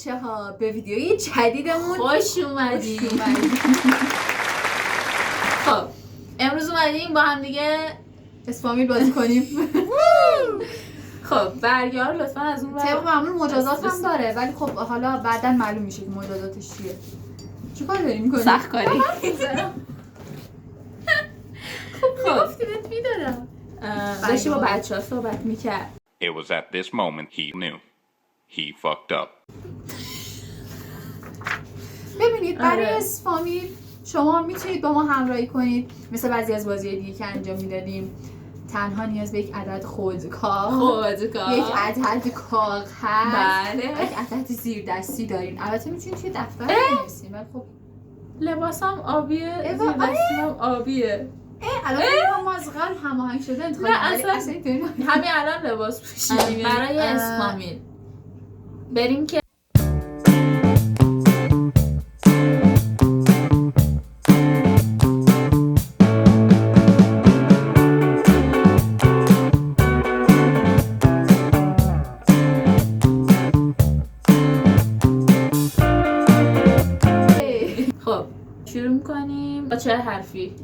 بچه‌ها به ویدیوی جدیدمون خوش اومدید. خب امروز اومدیم با هم دیگه اسفامیل بازی کنیم. خب برگار لطفا از اون طبق معمول مجازات هم داره، ولی خب حالا بعداً معلوم میشه که مجازاتش چیه. چیکار داری می‌کنی؟ سخت کاری. خب گفتیت میدادم. داشتی با بچه‌ها صحبت میکرد. It was at this moment he knew. He fucked up. ببینید برای اسفامیل شما میتونید با ما همراهی کنید، مثل بعضی از بازی‌های دیگه که انجام میدادیم. تنها نیاز به یک عدد خودکار، یک عدد کاغذ، بله، یک عدد زیر دستی دارین. البته میتونید توی دفتر بنویسین، ولی خب لباسم آبیه، زیر دستیم آبیه. الان ما از قبل هماهنگ شده انتخاب کردیم. همین الان لباس پوشیدیم برای اسفامیل. بریم که خب شروع میکنیم با چه حرفی؟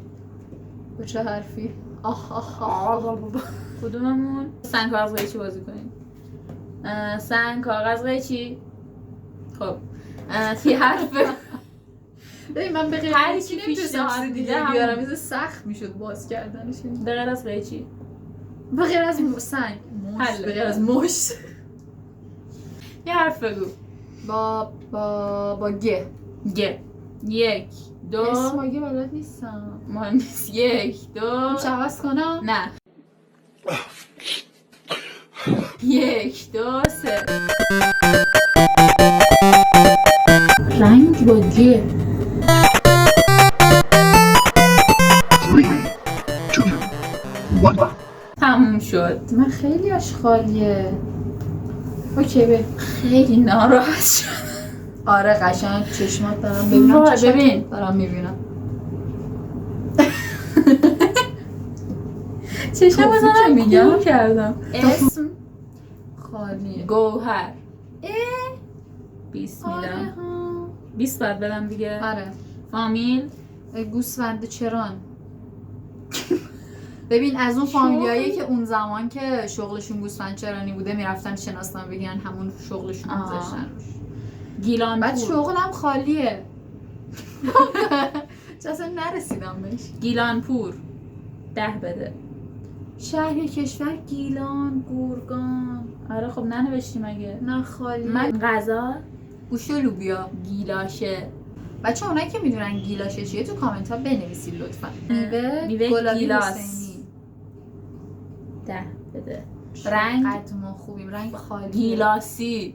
با چه حرفی؟ کدوممون؟ سنگ کاغذ قیچی بازی کنیم. سنگ کاغذ قیچی. خب یه حرف ببین من به غیر هر قیچی کی نمیتونستم پیشنهاد چیز دیده دیگه همون. بیارم، یه سخت میشد باز کردنش. به غیر از قیچی. به غیر از سنگ حل. به غیر از مشت. یه حرف بگو. با گ. یک دو. اسم گ بلد نیستم. مهم نیست. یک دو. چه عوض کنم؟ نه. یک دو سه. رنگ با گ. 3, 2, 1. تموم شد. من خیلی خالیه. اوکی به خیلی ناراحت شد. آره قشنگ چشمات دارم ببینم. وای، چشمات ببین. دارم میبینم. چشم بزنم میگم کور کردم. اسم خالیه. گوهر. 20 آره میدم. ها. 20 باید بدم دیگه. آره. فامیل. گوسفند چران. ببین از اون فامیلیایی که اون زمان که شغلشون گوسفند چرانی بوده میرفتن شناسنامه بگیرن، همون شغلشون گذاشتن روش. گیلان بعد پور. شغلم خالیه. چه اصلا نرسیدم بهش. گیلان پور 10 بده. شهر کشور گیلان گورگان. آره خب ننوشتی مگه؟ نه خالیه. من غذا گوشت و لوبیا. گیلاشه. بچه اونایی که میدونن گیلاشه چیه تو کامنت ها بنویسید لطفا. میوه گلابی گیلاس. حسینی. 10 بده. رنگ قد ما خوبیم. رنگ خالی. گیلاسی.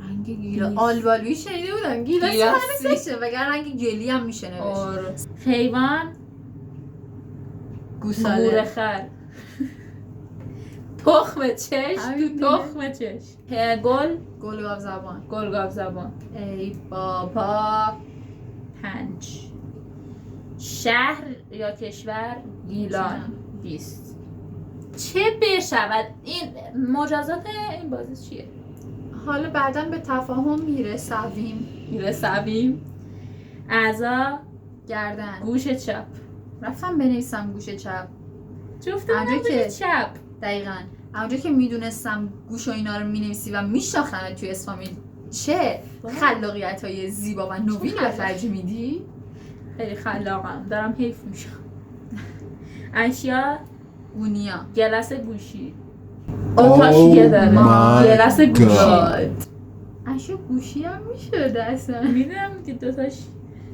رنگ گیلا. آلبالویی شنیده بودم. گیلاسی نمیشه وگرنه رنگ گلی هم میشه نوشت. آره. حیوان گوساله. گورخر. تخم چش. تخم چش. گل گلگاو زبان. گلگاو زبان. ای بابا. 5. شهر یا کشور گیلان 20. چه بشود این مجازات این بازی چیه؟ حالا بعدا به تفاهم میرسویم. اعضا گردن. گوش چپ. رفتم بنویسم گوش چپ. جفتمون اونجا که که- چپ. دقیقاً اونجا که میدونستم گوش و اینا رو مینویسی و میشناختم توی اسفامیل چه خلاقیت های زیبا و نوینی به خرج میدی. خیلی خلاقم، دارم حیف میشم. اشیا گونیا. گلس گوشی. تاشیه داره. گلس گوشی. اشو گوشی هم میشده اصلا. میدونم که دوتاش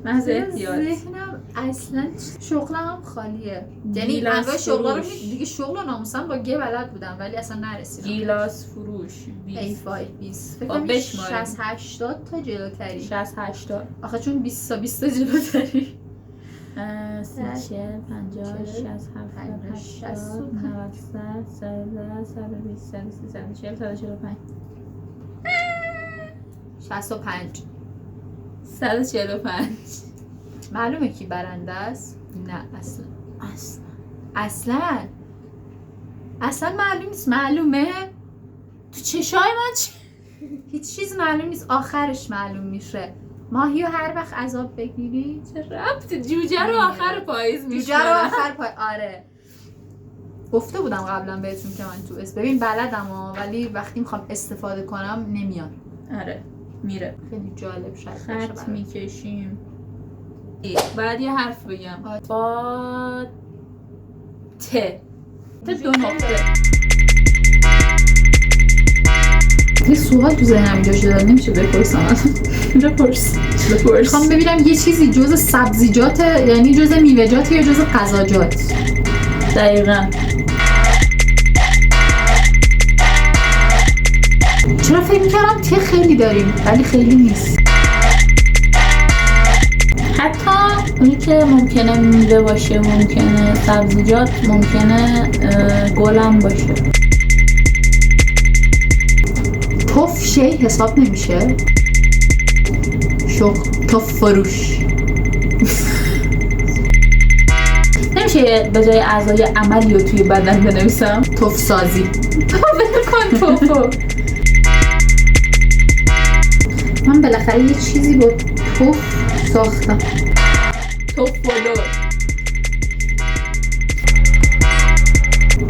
محض احتیاط. ذهنم اصلا شغلم هم خالیه. یعنی گیلاس انواع شغلا رو فروش. دیگه شغل و ناموسم با گه بلد بودم ولی اصلا نرسیدم. گیلاس فروش ای 20. فای 20 فکر با کنم بشماریم. 60 80 تا جلوتری. 60 80. آخه چون 20 تا 20 تا جلوتری. 30 40 50 60 70 80 90 100 110 120 130 140 145 65 145. معلومه کی برنده است؟ نه اصلا معلوم نیست. معلومه تو چشای من چی؟ هیچ چیز معلوم نیست، آخرش معلوم میشه. ماهیو هر وقت عذاب بگیری چه ربط جوجه رو آخر پاییز میشه. جوجه رو آخر آره گفته بودم قبلا بهتون که من تو ببین بلدم ولی وقتی میخوام استفاده کنم نمیاد. آره میره. خیلی جالب شد. خط میکشیم. بعد یه حرف بگم با ت 2 نقطه. یه سوال تو ذهنم اینجا شده نمیشه بپرسم. بپرس. میخوام ببینم یه چیزی جز سبزیجات یعنی جز میوه‌جات یا جز غذاجات؟ دقیقاً. چرا فکر می‌کردم ته خیلی داریم ولی خیلی نیست. حتی اونی که ممکنه میوه باشه، ممکنه سبزیجات، ممکنه گلم باشه. توف شی حساب نمیشه؟ توف فروش نمیشه به جای اعضای عملی رو توی بدن بنویسم؟ توف سازی. بلکن توفو. من بالاخره یه چیزی با توف ساختم. توفولو.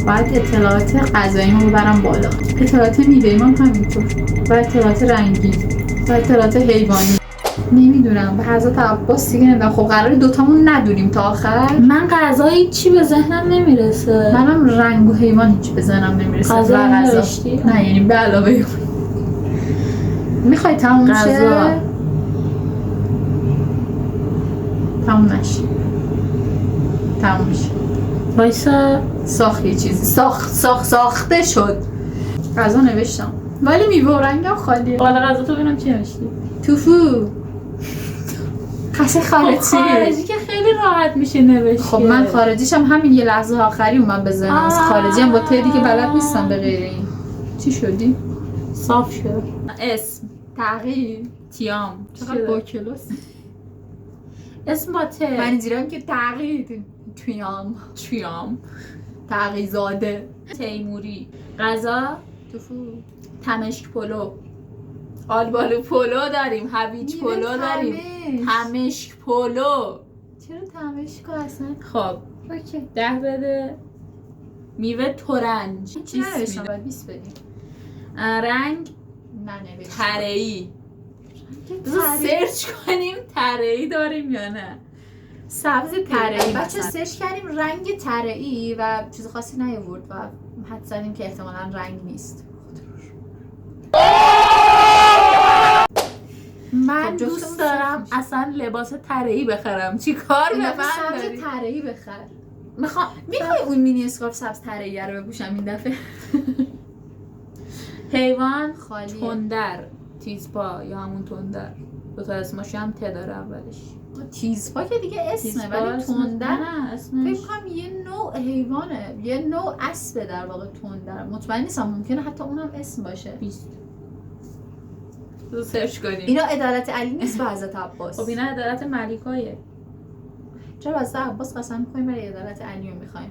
باید اطلاعات غذاییمو ببرم بالا، اطلاعات میوه‌ای هم همینطور، و اطلاعات رنگی و اطلاعات حیوانی. نمیدونم به حضرت عباس دیگه نمیدونم. خب قراره دوتامون ندونیم تا آخر. من غذایی چی به ذهنم نمیرسه. منم رنگ و حیوان هیچ به ذهنم نمیرسه. غذا نوشتی؟ نه یعنی به علاوه اون. میخوای تموم شه؟ تموم نشه. تموم میشه. وایسا ساخت یه چیزی ساخته شد. غذا نوشتم ولی میوه و رنگم خالیه. بالا غذا تو ببینم چی نوشتی. توفو. قصه خارجی. خارجی که خیلی راحت میشه نوشت. خب من خارجیشم همین یه لحظه آخری اومد به ذهنم. خارجی هم با تدی که بلد نیستم به غیر این. چی شدی؟ صاف شد. اسم تغییر تیام. چقدر با کلاس. اسم با ت. من اینجوریم که تغییر تیام. تغییزاده. تیموری. غذا توفو. تمشک پلو. آلبالو پلو داریم، هویج پلو داریم، تمشک پلو. چرا تمشک اصلا؟ خب اوکی 10 بده. میوه ترنج. چی نوشتم؟ باید 20 بدیم. رنگ ننوشتم. تره‌ای. سرچ کنیم تره‌ای داریم یا نه. سبز تره‌ای. بچه سرچ کردیم رنگ تره‌ای و چیز خاصی نیاورد و حد زدیم که احتمالاً رنگ نیست. من دوست دارم اصلا لباس تره‌ای بخرم. چی کار به من داری؟ سبز تره‌ای بخر. میخوای اون مینی اسکارف سبز تره‌ای رو بپوشم این دفعه؟ حیوان خالیه. تندر، تیزپا یا همون تندر. دو تا اسمش هم ت داره اولش. تیزپا که دیگه اسمه ولی تندر نه اسمش فکر کنم یه نوع حیوانه، یه نوع اسبه در واقع تندر. مطمئن نیستم، ممکنه حتی اونم اسم باشه. 20. تو سرچ کنیم. اینا عدالت علی نیست به حضرت عباس. خب اینا عدالت ملیکایه. چرا حضرت عباس قسم می‌خوایم برای عدالت علی رو می‌خوایم؟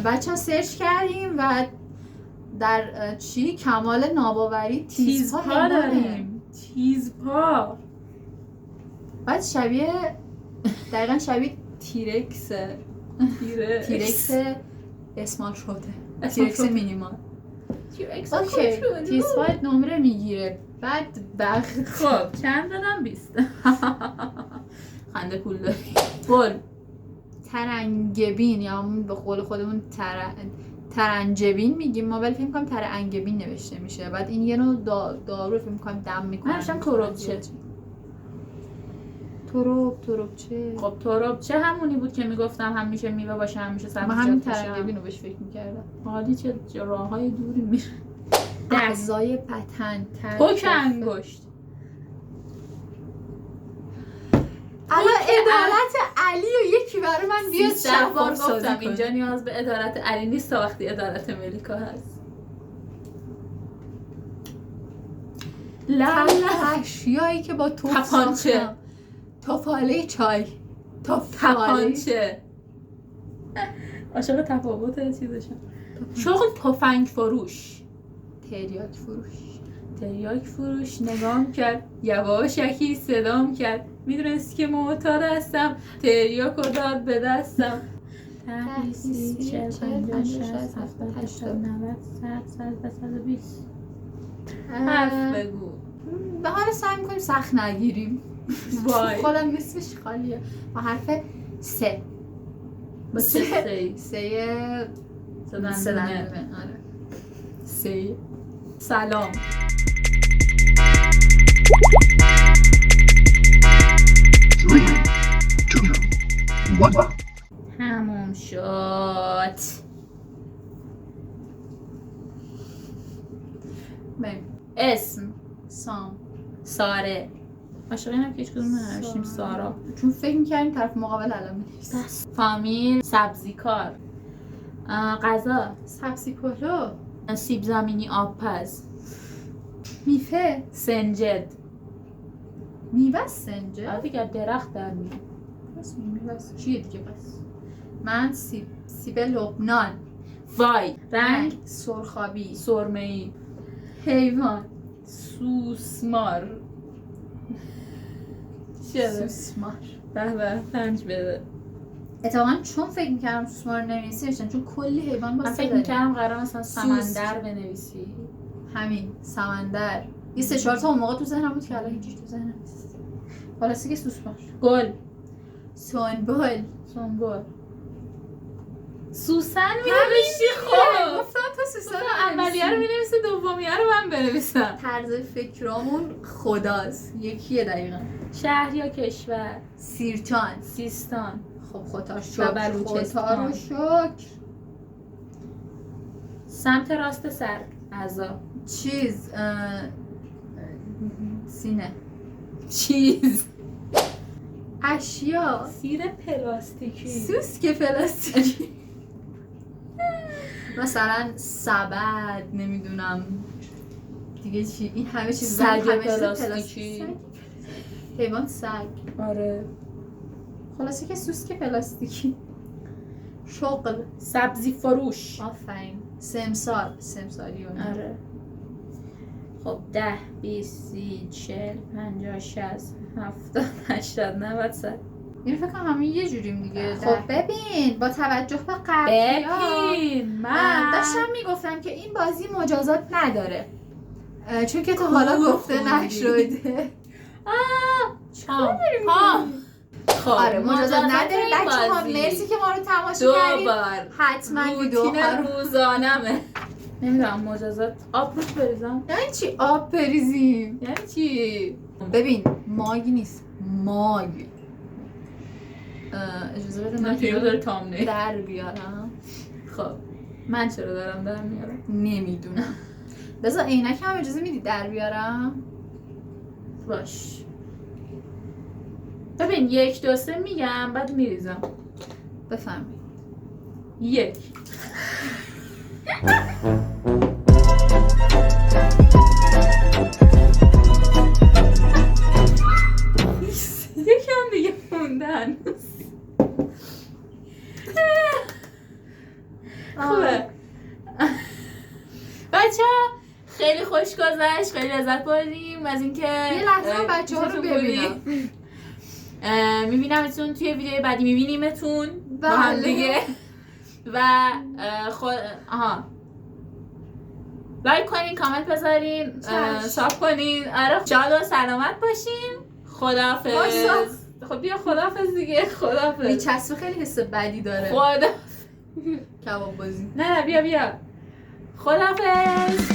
بچه‌ها سرچ کردیم و در چی کمال ناباوری تیزپا داریم. تیزپا. بعد شبیه دقیقاً شبیه تیرکسه. تیرکس اسمال شده. تیرکس مینیمال. اوکی تیزپا نمره میگیره. بعد خب چند دادم؟ 20. خنده پول داری. گل ترنگبین یا همون به قول خودمون ترنجبین میگیم ما، ولی فکر می‌کنم ترنگبین نوشته میشه. بعد این یه نوع دارو فکر می‌کنم دم میکنه. من داشتم تروبچه. تروبچه. خب تروبچه همونی بود که میگفتم هم میشه میوه باشه هم میشه سبزیجات باشه. من همین ترنگبین رو بهش فکر میکردم. حالی چه راههای دوری میره. اعضای پتن. پوک انگشت. الان عدالت علی و یکی برای من بیاد شفاف سازی کنه. اینجا نیاز به عدالت علی نیست تا وقتی عدالت ملیکا هست. اشیایی که با توپ تپانچه. توفاله چای. تپانچه. عاشق تفاوت چیزشم. شغل تفنگ فروش. تریاک فروش. تریاک فروش نگام کرد، یواشکی صدام کرد، میدونست که معتاد هستم، تریاک رو داد به دستم. 10 20 40 50 60 70 80 90 100 120. حرف بگو. به حال سعی میکنیم سخت نگیریم. وای خودم نصفش خالیه. با حرف سه. با چه سی؟ سه سدندونه. آره. سی. سلام. Three, two, one. همون شد. بریم. اسم سام. ساره. عاشق اینم که هیچ کدوم ننوشتیم. سارا. چون فکر میکردیم طرف مقابل علم نیست. فامیل سبزیکار. غذا سبزی پلو. سیب زمینی آبپز. میوه. سنجد. میوه سنجه. دیگه درخت در میاد. راست میگی میوه چیه دیگه پس؟ من سیب لبنان. وای. رنگ سرخابی. سرمه‌ای. حیوان. سوسمار. چرا؟ سوسمار. به 5 بده. اتفاقا چون فکر میکردم سوسمار نمی‌نویسیشن چون کلی حیوان من واسه فکر داریم. میکردم قرار مثلا سمندر بنویسی. همین سمندر. یه 3-4 تا اون موقع تو ذهنم بود که الان هیچیش تو ذهنم نیست. خلاصه که سوسمار. گل. سنبل. سنبل. سوسن می‌نویسی خب. گفتم تو سوسن اولیه رو می‌نویسی دومیه رو من بنویسم. طرز فکرامون خداست. یکیه دقیقاً. شهر یا کشور؟ سیرچان. سیستان. خب خدا و شکر. بلوچستان. خدا رو شکر. سمت راست سر. اعضا. چیز سینه. چیز. اشیا. سیر پلاستیکی. سوسک پلاستیکی. مثلا سبد نمیدونم دیگه چی این همه چیز سگ همه چیز پلاستیکی. سگ. حیوان سگ. آره. خلاصه که سوسک پلاستیکی. شغل. سبزی فروش. آفرین. سمساری اون. آره. خب 10 20 30 40 50 60 70 80 90 100. این فکر کنم همه یه جوریم دیگه. ده. خب ببین با توجه به قبلی‌ها ببین من داشتم میگفتم که این بازی مجازات نداره چون که تا حالا گفته نشده. چیکار داریم؟ خب آره مجازات نداره. بچه ها مرسی که ما رو تماشا کردید. حتما روتین روزانمه. نمیدونم مجازات آب روش بریزم یعنی چی آب بریزیم؟ یعنی چی؟ ببین ماگ نیست ماگ. اجازه بده من نتیجه داره تامنه در بیارم. خب من چرا دارم در میارم؟ نمیدونم. بذار عینک هم اجازه میدی در بیارم؟ باش. ببین 1 2 3 میگم بعد میریزم. بفهمی 1 یکم دیگه موندن. خوبه بچه خیلی خوش گذشت. خیلی لذت بردیم از اینکه یه لحظه بچه ها رو ببینم. میبینمتون توی ویدیو بعدی. میبینیمتون با هم دیگه و لایک کنین کامنت بذارین ساب کنین. آره شاد و سلامت باشین. خداحافظ. خب بیا خداحافظ دیگه. خداحافظ. میچسبه خیلی حس بدی داره. خدا کباب بازی. نه بیا خداحافظ.